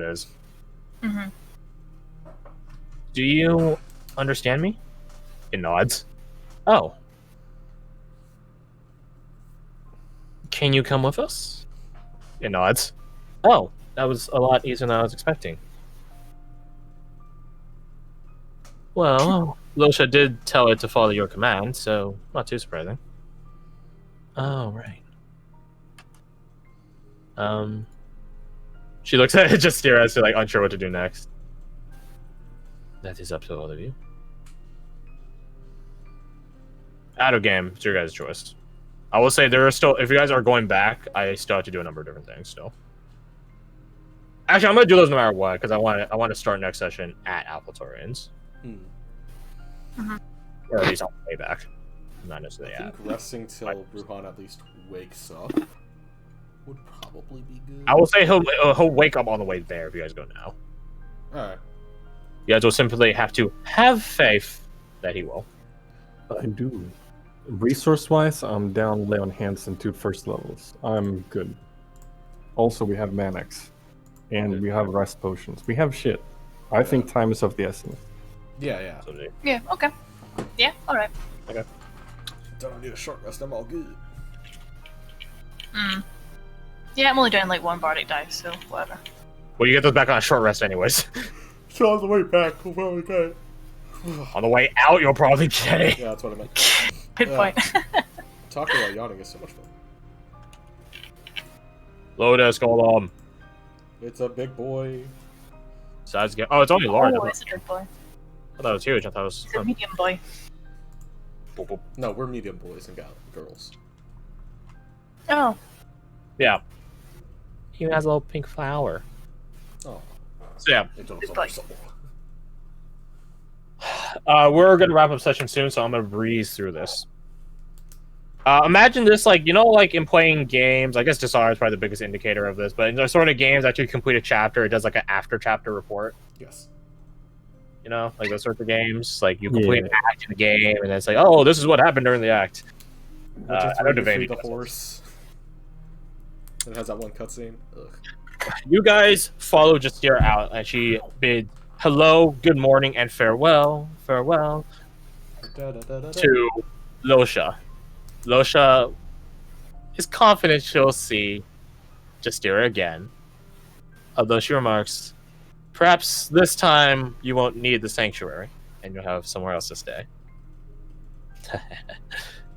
is. Mm-hmm. Do you understand me? It nods. Oh. Can you come with us? It nods. Oh, that was a lot easier than I was expecting. Well, Losha did tell it to follow your command, so not too surprising. Oh, right. She looks at it, just stare at it, like unsure what to do next. That is up to all of you. Out of game, it's your guys' choice. I will say there are still, if you guys are going back, I still have to do a number of different things still. Actually, I'm gonna do those no matter what because I want to start next session at Alphatorians. Or at least on the way back. Not necessarily. I think resting till Ruhan at least wakes up would probably be good. I will say he'll wake up on the way there if you guys go now. Alright. You guys will simply have to have faith that he will. I do. Resource-wise, I'm down lay on hands and 2 first levels. I'm good. Also, we have Manex. And we have rest potions. We have shit. I think time is of the essence. Yeah. Yeah, okay. Yeah, alright. Okay. Don't need a short rest, I'm all good. Yeah, I'm only doing like 1 bardic dice, so whatever. Well, you get those back on a short rest anyways. So on the way back, we'll probably get it. On the way out, you'll probably get it. Yeah, that's what I meant. Good point. Talking about yawning is so much fun. Lotus, Golem. It's a big boy. Size get. Oh, it's only large. Oh, it's a big boy. I thought it was huge. I thought it was. It's a medium boy. Boop, boop. No, we're medium boys and girls. Oh. Yeah. He has a little pink flower. Oh. So yeah. We're gonna wrap up session soon, so I'm gonna breeze through this. Imagine this, like, you know, like in playing games, I guess Desire is probably the biggest indicator of this, but in those sort of games, after you complete a chapter, it does like an after chapter report. Yes. You know, like those sorts of games, like you complete an act in the game, and it's like, oh, this is what happened during the act. I know Devane the horse. It has that one cutscene. You guys follow Jasira out, and she bid hello, good morning, and farewell to Losha. Losha is confident she'll see Jasira again, although she remarks, perhaps this time you won't need the sanctuary, and you'll have somewhere else to stay.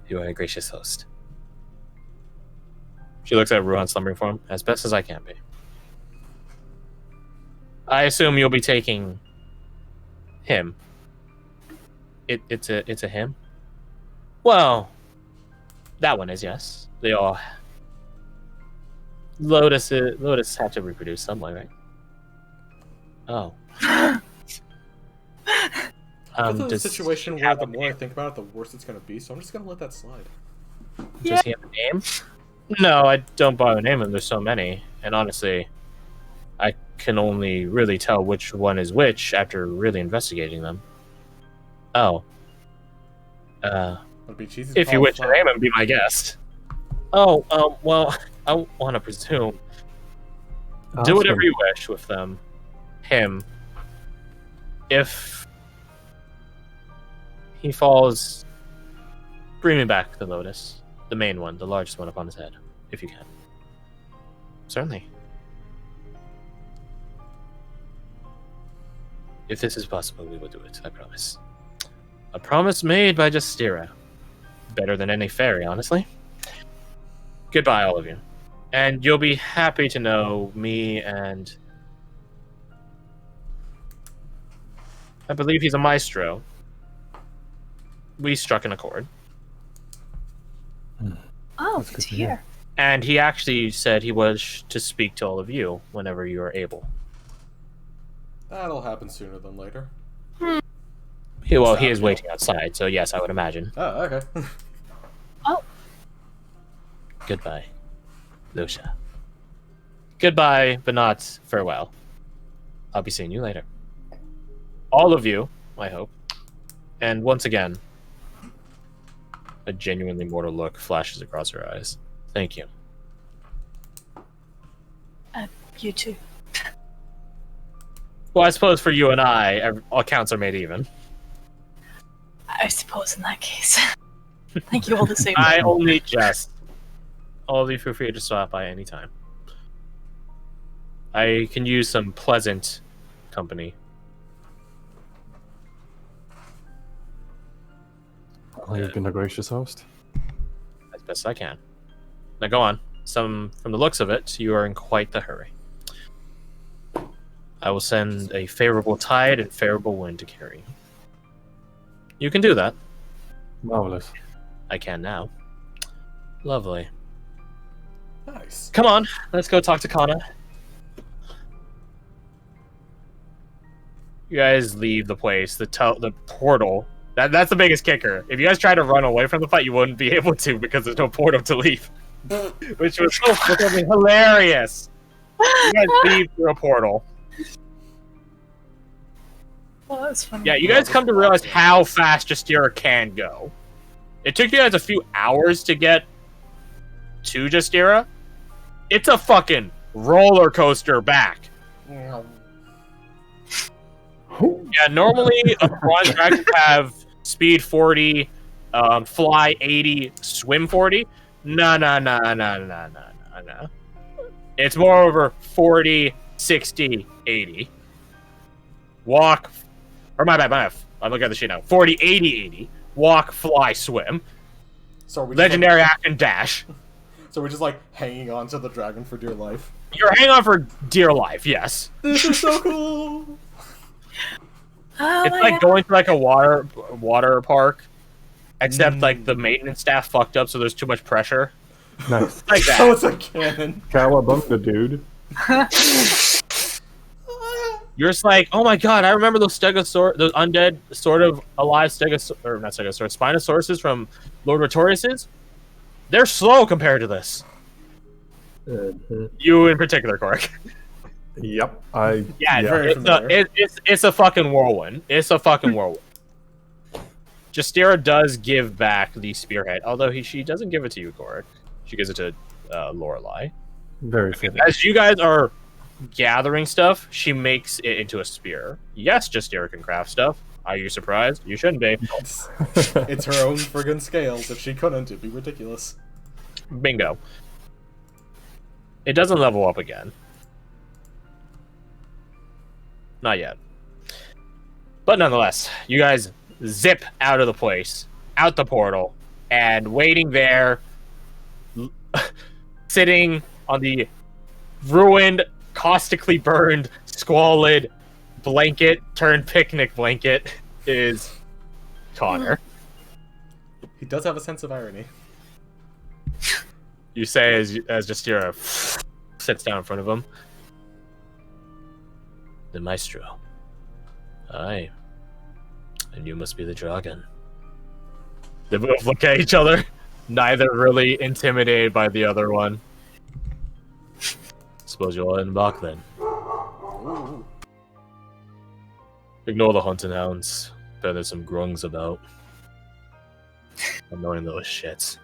You are a gracious host. She looks at Ruhan's slumbering form, as best as I can be. I assume you'll be taking him. It's a him? Well, that one is, yes. They all... Lotus had to reproduce somewhere, right? Oh. This is a situation where the more I think about it, the worse it's going to be, so I'm just going to let that slide. Does he have a name? No, I don't bother naming them. There's so many. And honestly, I can only really tell which one is which after really investigating them. Oh. If you wish to name him, be my guest. Oh, well, I want to presume. Do whatever you wish with them. Him. If he falls, bring me back the Lotus. The main one, the largest one upon his head, if you can. Certainly. If this is possible, we will do it, I promise. A promise made by Jasira. Better than any fairy, honestly. Goodbye, all of you. And you'll be happy to know me and... I believe he's a maestro. We struck an accord. Oh, good to hear. And he actually said he was to speak to all of you whenever you are able. That'll happen sooner than later. He is waiting outside, so yes, I would imagine. Oh, okay. Oh. Goodbye, Lucia. Goodbye, but not farewell. I'll be seeing you later. All of you, I hope. And once again, a genuinely mortal look flashes across her eyes. Thank you. You too. Well, I suppose for you and I, all counts are made even. I suppose in that case. Thank you all the same. I only jest. All of you feel free to stop by any time. I can use some pleasant company. Well, you've been a gracious host. As best I can. Now go on. From the looks of it, you are in quite the hurry. I will send a favorable tide and favorable wind to carry. You can do that. Marvelous. I can now. Lovely. Nice. Come on, let's go talk to Kana. You guys leave the place. The portal. That's the biggest kicker. If you guys try to run away from the fight, you wouldn't be able to because there's no portal to leave. Which was so fucking hilarious. You guys leave through a portal. Well, that's funny. Yeah, you guys come to realize how fast Justira can go. It took you guys a few hours to get to Justira. It's a fucking roller coaster back. Yeah, normally a bronze dragon have speed 40, fly 80, swim 40. No. It's more over 40, 60, 80. Walk, or my bad. I'm looking at the shit now. 40, 80, 80. Walk, fly, swim. So we Legendary action dash. So we're just like hanging on to the dragon for dear life. You're hanging on for dear life, yes. This is so cool. Oh, It's like going to like a water park, except like the maintenance staff fucked up, so there's too much pressure. Nice. Like that. Oh, it's a cannon. Cowabunga, dude. You're just like, oh my god, I remember those stegosaur, those undead sort of alive stegosaur, or not stegosaur, Spinosauruses from Lord Retorius's. They're slow compared to this. You in particular, Cork. Yep. Yeah, Very familiar. it's a fucking whirlwind. It's a fucking whirlwind. Justira does give back the spearhead, although she doesn't give it to you, Cork. She gives it to Lorelei. Very fitting. As you guys are gathering stuff, she makes it into a spear. Yes, Justira can craft stuff. Are you surprised? You shouldn't be. It's her own friggin' scales. If she couldn't, it'd be ridiculous. Bingo. It doesn't level up again. Not yet. But nonetheless, you guys zip out of the place, out the portal, and waiting there, sitting on the ruined, caustically burned, squalid blanket turned picnic blanket is Connor. He does have a sense of irony. You say as Justira sits down in front of him. The Maestro. Aye. And you must be the dragon. They both look at each other, neither really intimidated by the other one. Suppose you'll embark then. Ooh. Ignore the hunting hounds. Bet there's some grungs about. I'm knowing those shits.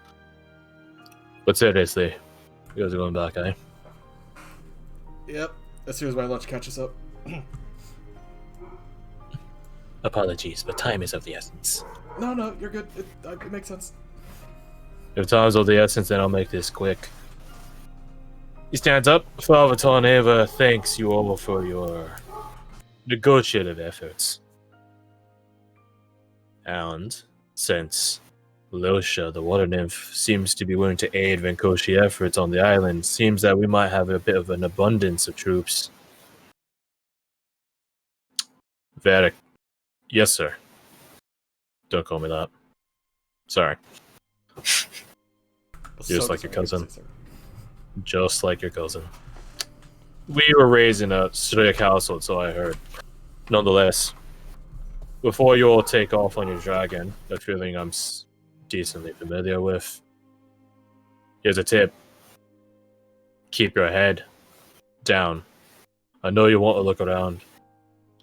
But seriously, you guys are going back, eh? Yep. As soon as my lunch catches up. Apologies, but time is of the essence. No, you're good. It makes sense. If time's of the essence, then I'll make this quick. He stands up. Father Tarneva thanks you all for your negotiative efforts. And since Losha, the water nymph, seems to be willing to aid Venkoshi efforts on the island, seems that we might have a bit of an abundance of troops. Varric. Yes, sir. Don't call me that. Sorry. Just like your cousin. Just like your cousin. We were raised in a strict household, so I heard. Nonetheless, before you all take off on your dragon, a feeling I'm decently familiar with, here's a tip. Keep your head down. I know you want to look around.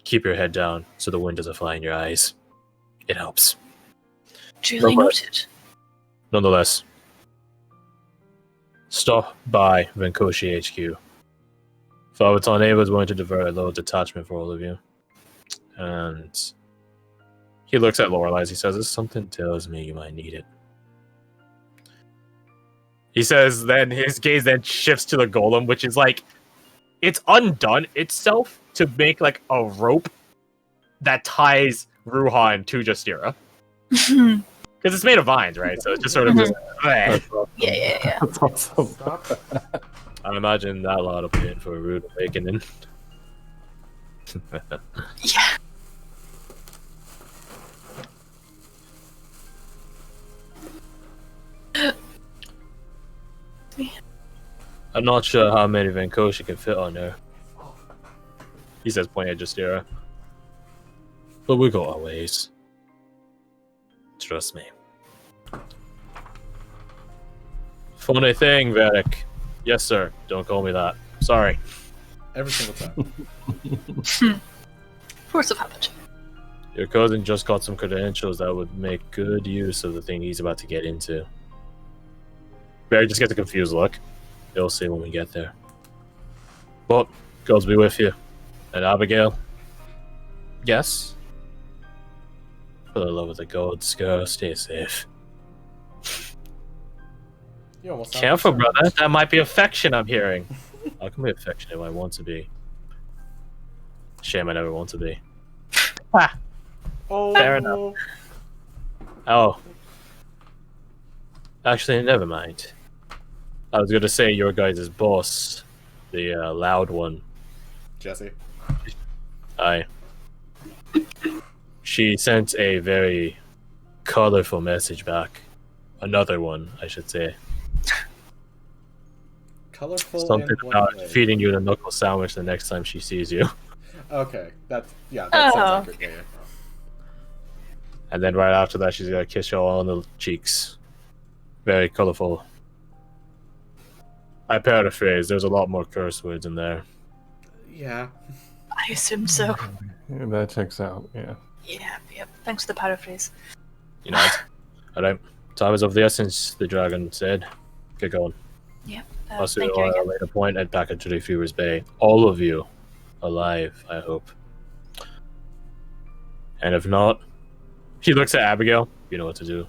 Keep your head down so the wind doesn't fly in your eyes. It helps. Duly noted. Barbaton A was willing to divert a little detachment for all of you. And he looks at Lorelei as he says, something tells me you might need it. He says, then his gaze then shifts to the golem, which is like, it's undone itself to make like a rope that ties Ruhan to Justira. Because it's made of vines, right? So it's just sort of just, That's awesome. Yeah. That's awesome. Stop. I imagine that lot of pain for a rude awakening. Yeah. I'm not sure how many Venkoshi can fit on there. He says, pointing at Justira. But we got our ways. Trust me. Funny thing, Varric. Yes, sir. Don't call me that. Sorry. Every single time. Force of habit. Your cousin just got some credentials that would make good use of the thing he's about to get into. Barry just gets a confused look. You'll see when we get there. But, gods be with you. And Abigail? Yes? For the love of the gods, girl, stay safe. You almost sound Careful, like brother. That might be affection I'm hearing. I can be affectionate if I want to be. Shame I never want to be. Ah. Oh, Fair enough. Oh. Actually, never mind. I was going to say your guys' boss, the loud one. Jesse. Aye. She sent a very colorful message back. Another one, I should say. Colorful. Something in what about way? feeding you the knuckle sandwich the next time she sees you. Okay, that Oh. sounds accurate. Yeah. And then right after that, she's gonna kiss you all on the cheeks. Very colorful. I paraphrase. There's a lot more curse words in there. Yeah. I assumed so. Yeah, that checks out. Yeah. Yep. Thanks for the paraphrase. You know. All right. Time is of the essence. The dragon said. Get going. Yep. I'll see Thank you you at a again. later point and back into the Fever's Bay. All of you alive, I hope. And if not, he looks at Abigail. You know what to do.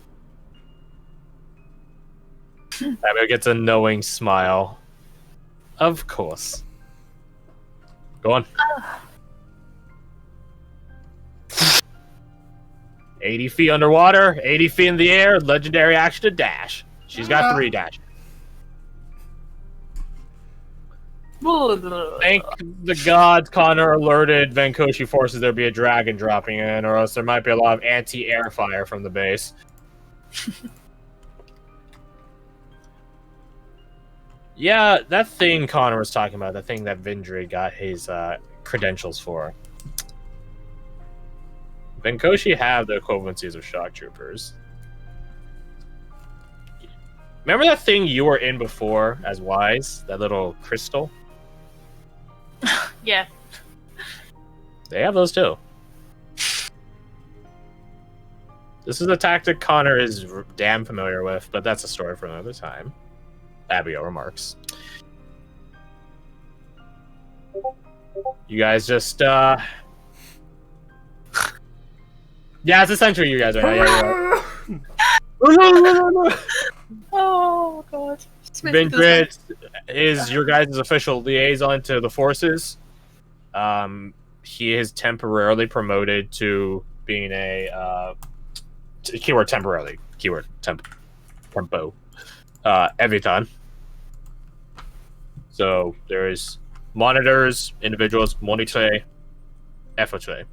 Abigail gets a knowing smile. Of course. Go on. 80 feet underwater, 80 feet in the air, legendary action to dash. She's got 3 dash. Thank the gods Connor alerted Venkoshi forces there be a dragon dropping in, or else there might be a lot of anti-air fire from the base. Yeah, that thing Connor was talking about, that thing that Vindrid got his credentials for. Venkoshi have the equivalencies of shock troopers. Remember that thing you were in before as Wise? That little crystal? Yeah. They have those too. This is a tactic Connor is damn familiar with, but that's a story for another time. Abigail remarks. You guys just, Yeah, it's essentially you guys right now. Yeah. Oh god. Vindrid is your guys' official liaison to the forces. He is temporarily promoted to being a keyword temporarily. Keyword tempo. Every time. So there's monitors, individuals, monitor, FO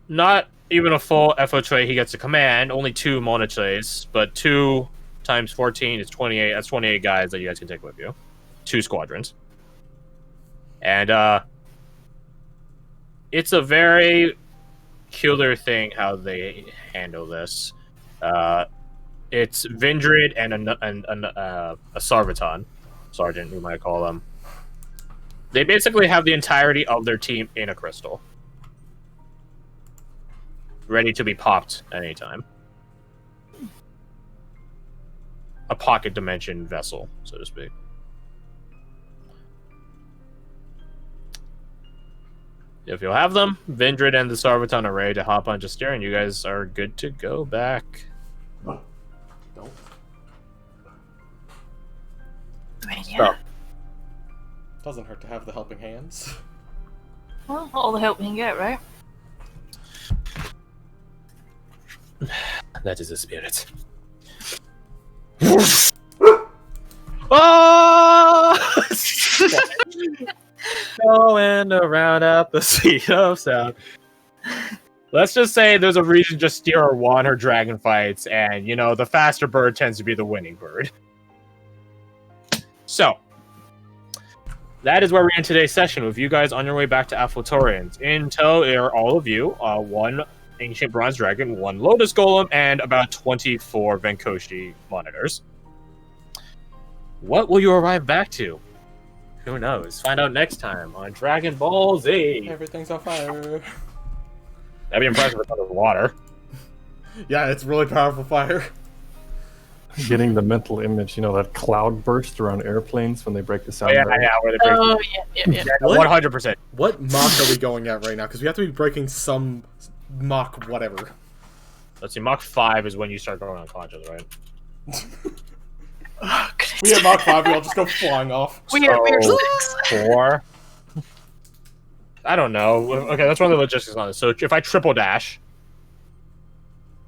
Not even a full FO he gets a command, only 2 monitors, but 2 times 14 is 28. That's 28 guys that you guys can take with you. 2 squadrons. And it's a very peculiar thing how they handle this. It's Vindrid and a Sarvaton, sergeant, we might call them. They basically have the entirety of their team in a crystal, ready to be popped at any time. A pocket dimension vessel, so to speak. If you'll have them, Vindred and the Sarvaton are ready to hop on Justyr, and you guys are good to go back. Don't. I mean, yeah. Doesn't hurt to have the helping hands. Well, all the help we can get, right? That is a spirit. Oh! Going around at the speed of sound. Let's just say there's a reason Justyr won her dragon fights, and you know the faster bird tends to be the winning bird. So that is where we end today's session with you guys on your way back to Aphlotorians. In tow are all of you, one ancient bronze dragon, one lotus golem, and about 24 Venkoshi monitors. What will you arrive back to? Who knows? Find out next time on Dragon Ball Z. Everything's on fire. That'd be impressive with under water. Yeah, it's really powerful fire. Getting the mental image, you know, that cloud burst around airplanes when they break the Oh, sound yeah, barrier. yeah, where they break. Oh, yeah. What? 100%. What Mach are we going at right now? Because we have to be breaking some Mach whatever. Let's see, Mach 5 is when you start going unconscious, right? Oh, goodness. We have Mach 5, we all just go flying off. We're So, 6. 4. I don't know. Okay, that's one of the logistics on this. So if I triple dash,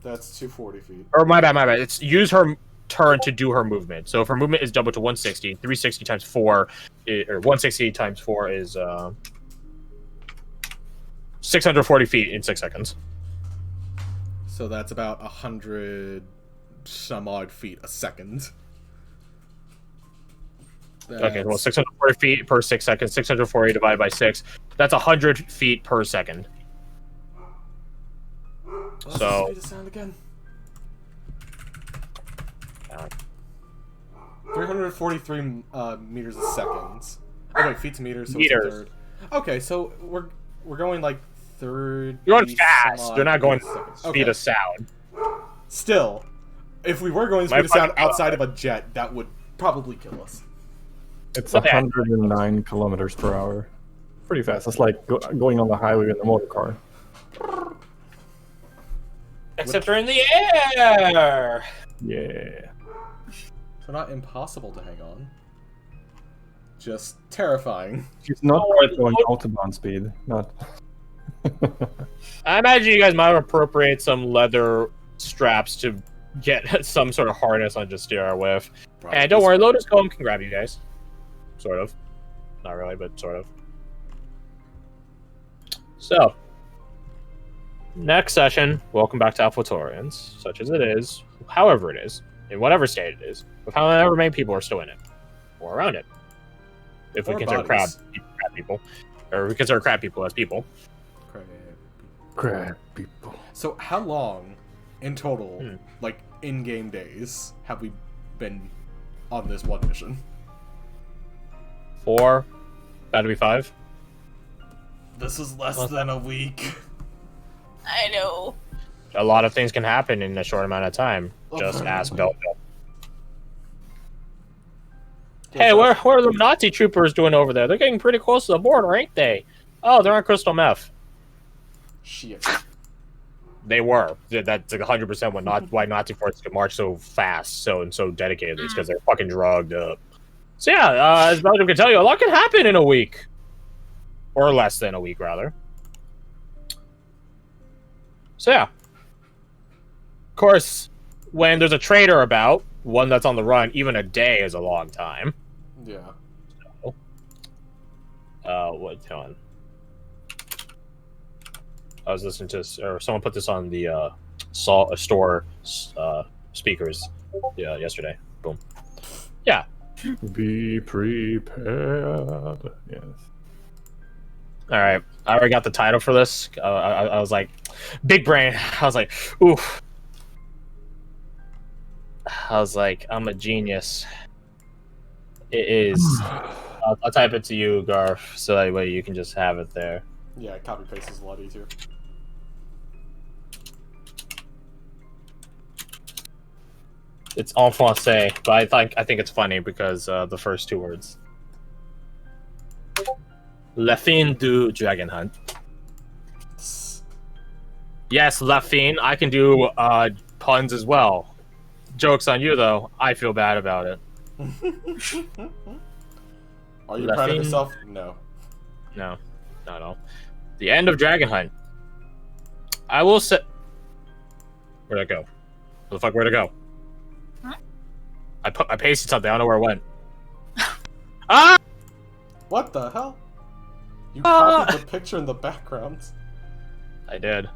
That's 240 feet. or my bad. It's use her turn to do her movement. So if her movement is doubled to 160, 360 times 4, or 160 times 4 is 640 feet in 6 seconds. So that's about 100 some odd feet a second. Okay, well, 640 feet per 6 seconds. 640 divided by 6. That's 100 feet per second. Let's So- speed the sound again. Uh, 343 meters a second. Oh wait, feet to meters. So Meters. It's a third. Okay, so we're going like 30. You're going fast. some odd You're not going meters a second. speed Okay. of sound. Still, if we were going My speed of sound fucking- outside of a jet, that would probably kill us. It's Okay. 109 kilometers per hour. Pretty fast. It's like going on the highway in the motor car. Except they're in the air. Yeah. So not impossible to hang on. Just terrifying. She's not Oh, quite going autobahn speed. Not. I imagine you guys might appropriate some leather straps to get some sort of harness on Justyr with. And don't worry, Lotus Golem can grab you guys. Sort of. Not really, but sort of. So, next session, welcome back to Aphlotorians, such as it is, however it is, in whatever state it is, with however many people are still in it, or around it. If we Or consider crab bodies. people, or we consider crab people as people. Crap, people. So how long, in total, Hmm. like in-game days, have we been on this one mission? 4, about to be 5. This is less Well- than a week. I know. A lot of things can happen in a short amount of time. Just ask Belgium. Hey, what are the Nazi troopers doing over there? They're getting pretty close to the border, ain't they? Oh, they're on crystal meth. Shit. They were. That's like 100% why Nazi forces can march so fast, so dedicatedly. It's because they're fucking drugged up. So yeah, as Belgium can tell you, a lot can happen in a week, or less than a week, rather. So yeah. Of course, when there's a traitor about, one that's on the run, even a day is a long time. Yeah. What's on? I was listening to, or someone put this on the store speakers yesterday. Boom. Yeah. Be prepared. Yes. All right. I already got the title for this. I was like, big brain. I was like, oof. I was like, I'm a genius. It is. I'll type it to you, Garth, so that way you can just have it there. Yeah, copy paste is a lot easier. It's en français, but I think it's funny because the first 2 words. La fin du dragon hunt. Yes, Lafine, I can do puns as well. Joke's on you, though. I feel bad about it. Are you proud of Lafine? yourself? No. No, not at all. The end of Dragon Hunt. I will say... Where'd it go? Where the fuck, where'd it go? Huh? I pasted something, I don't know where it went. Ah! What the hell? You copied the picture in the background. I did.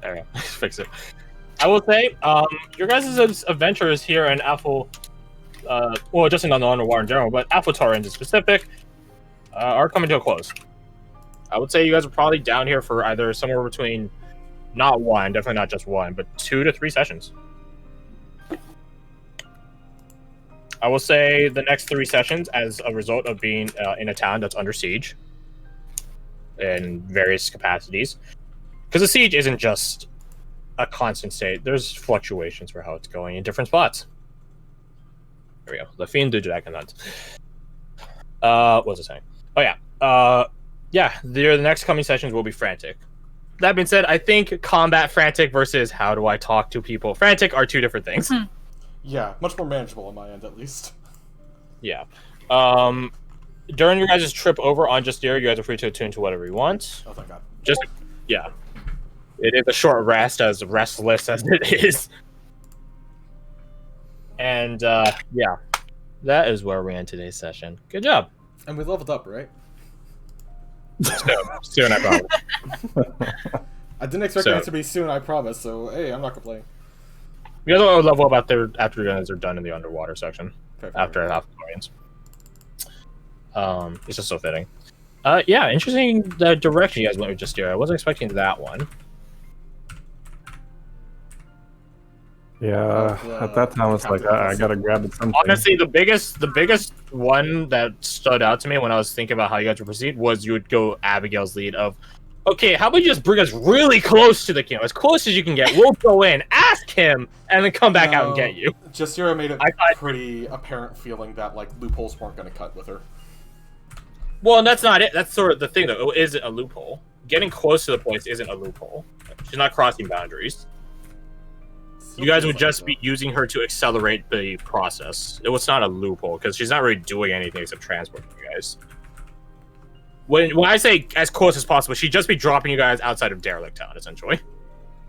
There we go. Fix it. I will say, your guys' adventures here in Alpha, well, just in the Underwater in general, but Alpha Taurans in specific, are coming to a close. I would say you guys are probably down here for either somewhere between, not one, definitely not just one, but 2 to 3 sessions. I will say the next 3 sessions as a result of being in a town that's under siege in various capacities. Because the siege isn't just a constant state. There's fluctuations for how it's going in different spots. There we go. The Fiend do Dragon Hunt. What was I saying? Oh, yeah. Yeah, the next coming sessions will be frantic. That being said, I think combat frantic versus how do I talk to people frantic are 2 different things. Yeah, much more manageable on my end, at least. Yeah. During your guys' trip over on Justeria, you guys are free to attune to whatever you want. Oh, thank God. Just, yeah. It is a short rest, as restless as it is. And, yeah. That is where we end today's session. Good job. And we leveled up, right? Soon, I promise. I didn't expect it to be soon, I promise, so hey, I'm not complaining. You guys will level up after you guys are done in the underwater section. Fair. After Alpha Taurians. It's just so fitting. Yeah, interesting the direction you guys went with Justeria. I wasn't expecting that one. Yeah, at that time I was like, I gotta grab it something. Honestly, the biggest one that stood out to me when I was thinking about how you guys would proceed was you would go Abigail's lead of, okay, how about you just bring us really close to the king, as close as you can get. We'll go in, ask him, and then come back out and get you. Justeria made it pretty apparent feeling that like loopholes weren't going to cut with her. Well, and that's not it. That's sort of the thing, though. It isn't a loophole. Getting close to the points isn't a loophole. She's not crossing boundaries. You guys would just be using her to accelerate the process. It was not a loophole, because she's not really doing anything except transporting you guys. When I say as close as possible, she'd just be dropping you guys outside of Derelict Town, essentially.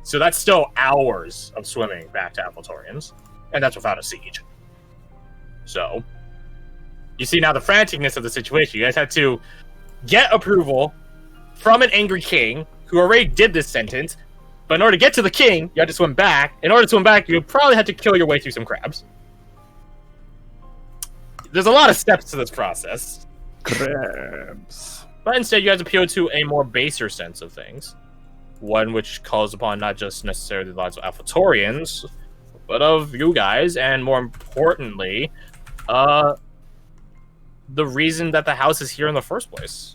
So that's still hours of swimming back to Alphatorians. And that's without a siege. So, you see now the franticness of the situation. You guys had to get approval from an angry king who already did this sentence. But in order to get to the king, you had to swim back. In order to swim back, you probably had to kill your way through some crabs. There's a lot of steps to this process. Crabs. But instead, you guys appeal to a more baser sense of things. One which calls upon not just necessarily the lives of Alphatorians, but of you guys, and more importantly, the reason that the house is here in the first place.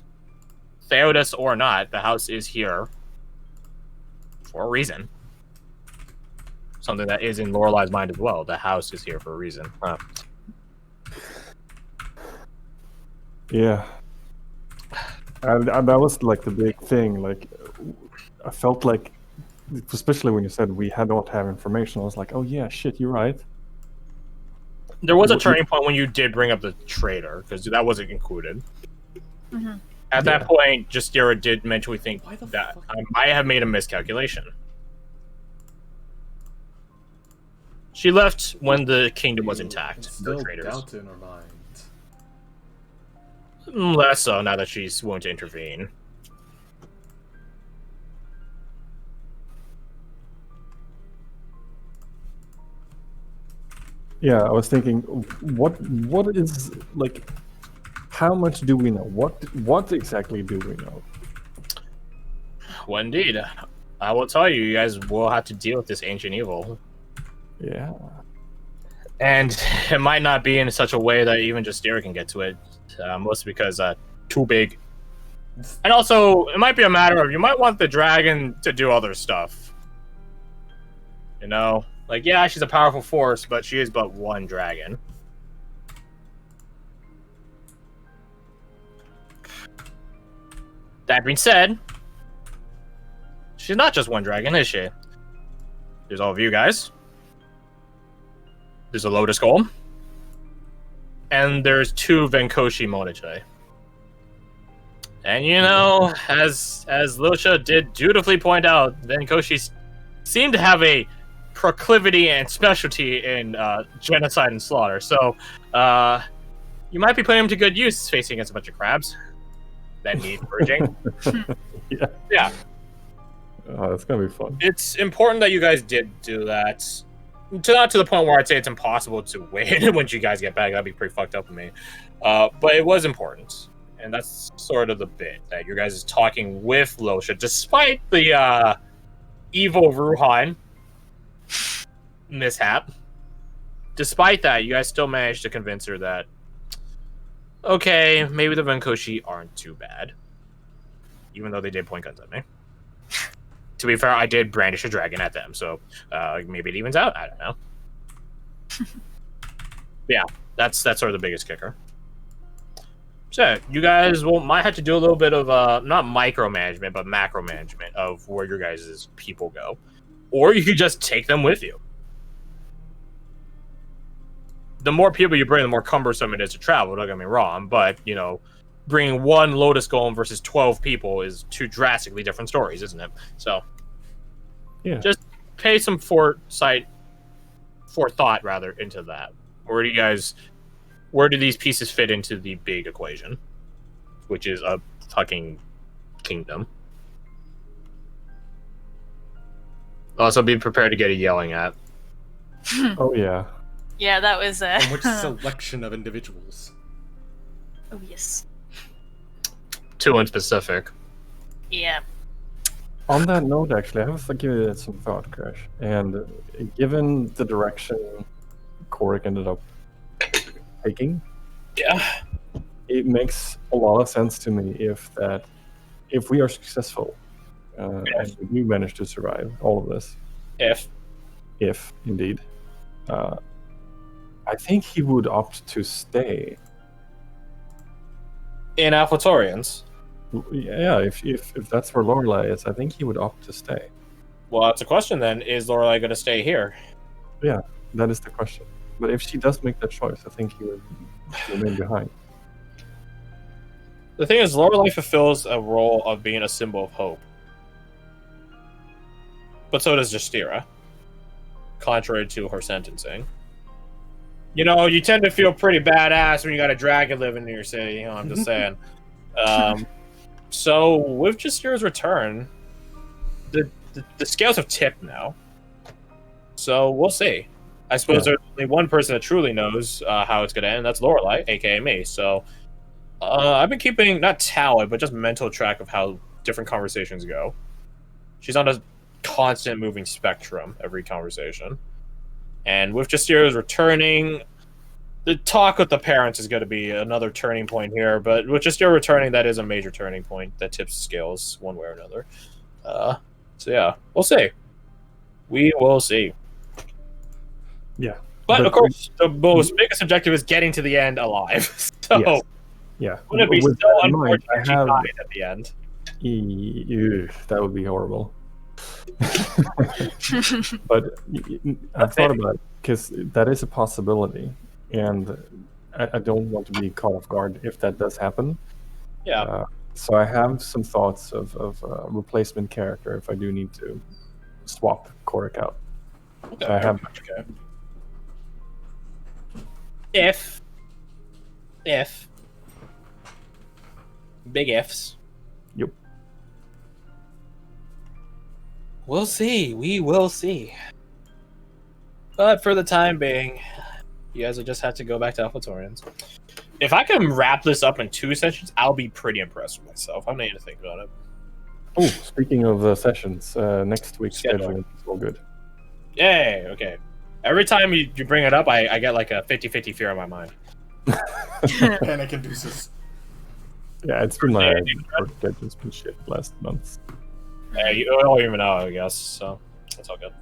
Theodos or not, the house is here for a reason. Something that is in Lorelei's mind as well. The house is here for a reason. Huh. Yeah. And that was like the big thing. Like, I felt like, especially when you said we don't have information, I was like, oh yeah, shit, you're right. There was a turning point when you did bring up the traitor, because that wasn't included. Mm-hmm. At that point, Justeria did mention we think that I might have made a miscalculation. She left when the kingdom was intact. Still doubt in her mind. Less so now that she's willing to intervene. Yeah, I was thinking, what is, like, how much do we know? What exactly do we know? Well, indeed. I will tell you, you guys will have to deal with this ancient evil. Yeah. And it might not be in such a way that even Justeria can get to it. Mostly because too big. And also, it might be a matter of you might want the dragon to do other stuff. You know? Like, yeah, she's a powerful force, but she is but one dragon. That being said, she's she's not just one dragon, is she? There's all of you guys. There's a Lotus Golem. And there's 2 Venkoshi Moniche. And you know, as Losha did dutifully point out, Venkoshi seem to have a proclivity and specialty in genocide and slaughter. So, you might be putting him to good use facing against a bunch of crabs that need purging. Yeah. Oh, that's gonna be fun. It's important that you guys did do that. Not to the point where I'd say it's impossible to win once you guys get back. That'd be pretty fucked up with me. But it was important. And that's sort of the bit that you guys is talking with Losha, despite the evil Ruhan mishap. Despite that, you guys still managed to convince her that, okay, maybe the Venkoshi aren't too bad. Even though they did point guns at me. To be fair, I did brandish a dragon at them, so maybe it evens out. I don't know. Yeah, that's sort of the biggest kicker. So you guys might have to do a little bit of not micromanagement, but macro management of where your guys' people go, or you could just take them with you. The more people you bring, the more cumbersome it is to travel. Don't get me wrong, but you know, bringing 1 Lotus Golem versus 12 people is 2 drastically different stories, isn't it? So, yeah, just pay some forethought rather into that. Where do these pieces fit into the big equation, which is a fucking kingdom? Also, be prepared to get a yelling at. Oh yeah. Yeah, that was From which selection of individuals? Oh yes. 2 in specific. Yeah. On that note, actually, I have to give it some thought, Crash. And given the direction Korik ended up taking, Yeah. it makes a lot of sense to me if we are successful and we do manage to survive all of this. If indeed, I think he would opt to stay. In Alphatorians. Yeah, if that's where Lorelei is, I think he would opt to stay. Well, that's a question then. Is Lorelei going to stay here? Yeah, that is the question. But if she does make that choice, I think he would remain behind. The thing is, Lorelei fulfills a role of being a symbol of hope. But so does Justira, contrary to her sentencing. You know, you tend to feel pretty badass when you got a dragon living in your city, you know, I'm just saying. So, with Justira's return, the scales have tipped now. So, we'll see. I suppose there's only one person that truly knows how it's going to end, and that's Lorelei, aka me. So, I've been keeping, not tally, but just mental track of how different conversations go. She's on a constant moving spectrum every conversation. And with Justira's returning, the talk with the parents is going to be another turning point here. But with Justira returning, that is a major turning point that tips scales one way or another. So yeah, we'll see. We will see. Yeah. But of course, the most biggest objective is getting to the end alive. So, yes. Yeah. Wouldn't it be With so that in mind, unfortunate she died at the end? That would be horrible. But I thought about it because that is a possibility, and I don't want to be caught off guard if that does happen. Yeah. So I have some thoughts of a replacement character if I do need to swap Korik out. Okay. So I have. Okay. If big ifs. Yep. We'll see. We will see. But for the time being, you guys will just have to go back to Alphatorians. If I can wrap this up in 2 sessions, I'll be pretty impressed with myself. I'm not even to think about it. Oh, speaking of sessions, next week's scheduling is all good. Yay, okay. Every time you bring it up, I get like a 50-50 fear in my mind. Panic induces. Yeah, it's been my schedule's been shit last month. Yeah, you don't even know, I guess, so that's all good.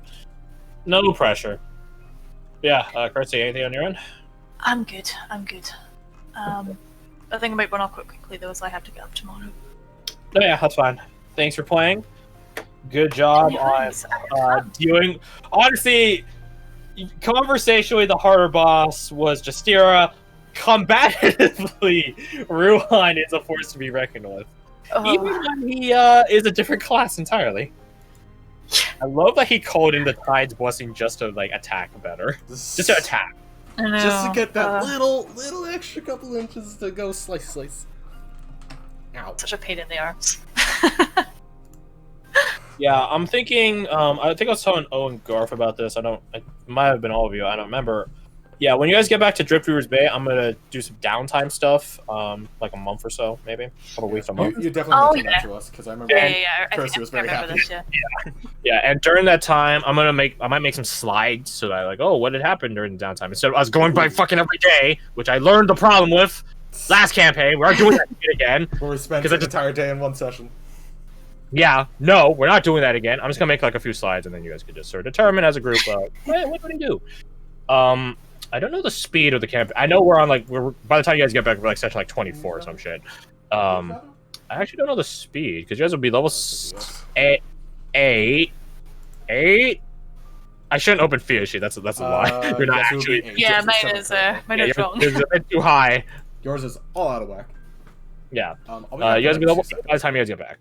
No pressure. Yeah, Kirsty, anything on your end? I'm good. I think I might run off quickly though, as I have to get up tomorrow. Oh yeah, that's fine. Thanks for playing. Good job Nice. on dealing. Honestly, conversationally, the harder boss was Justira. Combatively, Ruhan is a force to be reckoned with. Even when he is a different class entirely. I love that he called in the Tide's Blessing just to like attack better. Just to attack. I know, Just to get that little extra couple inches to go slice. Ow. Such a pain in the arms. Yeah, I'm thinking. I think I was telling Owen Garth about this. It might have been all of you. I don't remember. Yeah, when you guys get back to Drift Weaver's Bay, I'm gonna do some downtime stuff. Like a month or so, maybe a couple weeks, a month. You definitely mentioned that to us because I remember. Percy was very happy. This, Yeah, and during that time, I might make some slides so that I like, oh, what had happened during the downtime instead of us going by fucking every day, which I learned the problem with last campaign. We aren't doing that shit again. Where we spent an entire day in one session. Yeah, no, we're not doing that again. I'm just gonna make like a few slides, and then you guys can just sort of determine as a group, what do we do? I don't know the speed of the camp. I know we're on like by the time you guys get back, we're like section like 24 or some shit. I actually don't know the speed because you guys will be level 8. I shouldn't open fear sheet. That's a lie. You're not actually. Yeah, mine is wrong. It's a bit too high. Yours is all out of whack. Yeah. You guys will be level 8 by the time you guys get back.